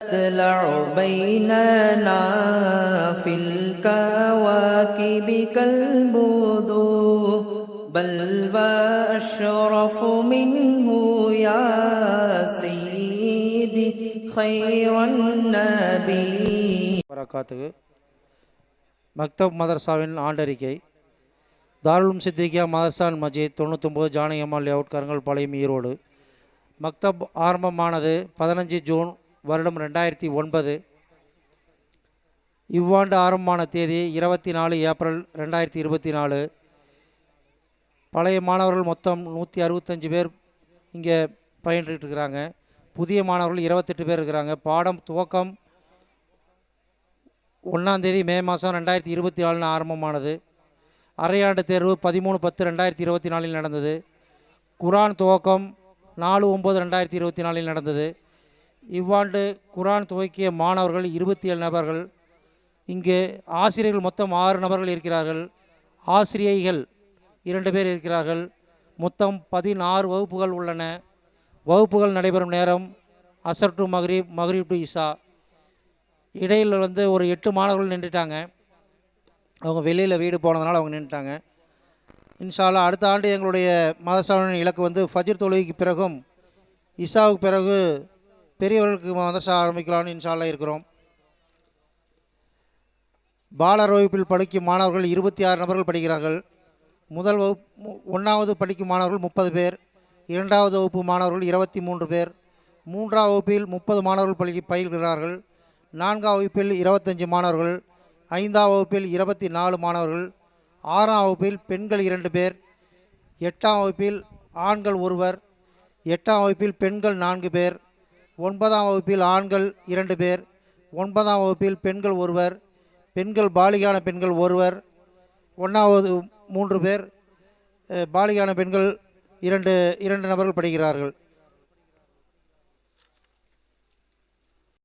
تطلع بيننا في الكواكب كالبدور بل وأشرف منه يا سيدي خير النبي வரகாத்துக்கு மக்தப் மதரசாவின் ஆண்டறிக்கை தாருல் சித்திகியா மதரசான் Majeed 99 Janaki Ammal layout Karungalpalayam Erode. மக்தப் ஆரம்பமானது 15 June வருடம் 2009. இவ்வாண்டு ஆரம்பமான தேதி 24 ஏப்ரல் 2024. பழைய மாணவர்கள் மொத்தம் 165 பேர் இங்கே பயின்றுட்டு இருக்கிறாங்க. புதிய மாணவர்கள் 28 பேர் இருக்கிறாங்க. பாடம் துவக்கம் 1ஆம் தேதி மே மாதம் 2024 ஆரம்பமானது. அரையாண்டு தேர்வு 13/10/2024 நடந்தது. குரான் துவக்கம் 4/9/2024 நடந்தது. இவ்வாண்டு குரான் துவக்கிய மாணவர்கள் 27 நபர்கள். இங்கு ஆசிரியர்கள் மொத்தம் 6 நபர்கள் இருக்கிறார்கள். ஆசிரியைகள் 2 பேர் இருக்கிறார்கள். மொத்தம் 16 வகுப்புகள் உள்ளன. வகுப்புகள் நடைபெறும் நேரம் அசர் டு மக்ரிப், மக்ரிப் டு இஷா. இடையில் ஒரு 8 மாணவர்கள் நின்றுட்டாங்க. அவங்க வெளியில் வீடு போனதுனால அவங்க நின்றுட்டாங்க. இன்ஷா அல்லாஹ் அடுத்த ஆண்டு எங்களுடைய மதரசாவின் இலக்கு ஃபஜ்ர் தொழுகைக்கு பிறகும் இஷாவுக்கு பிறகு பெரியவர்களுக்கு மதரசா ஆரம்பிக்கலாம்னு இன்ஷா அல்லாஹ் இருக்கிறோம். பாலர் வகுப்பில் படிக்கும் மாணவர்கள் 26 நபர்கள் படிக்கிறார்கள். முதல் வகுப்பு 1வது படிக்கும் மாணவர்கள் 30 பேர். 2வது வகுப்பு மாணவர்கள் 23 பேர். 3ஆம் வகுப்பில் 30 மாணவர்கள் பயில்கிறார்கள். 4ஆம் வகுப்பில் 25 மாணவர்கள். 5ஆம் வகுப்பில் 24 மாணவர்கள். 6ஆம் வகுப்பில் பெண்கள் 2 பேர். 8ஆம் வகுப்பில் ஆண்கள் 1 8ஆம் வகுப்பில் பெண்கள் 4 பேர். 9ஆம் வகுப்பில் ஆண்கள் 2 பேர். 9ஆம் வகுப்பில் பெண்கள் 1 பெண்கள் பாலிகான பெண்கள் 1 1வது 3 பேர். பாலிகான பெண்கள் 2 நபர்கள் படிக்கிறார்கள்.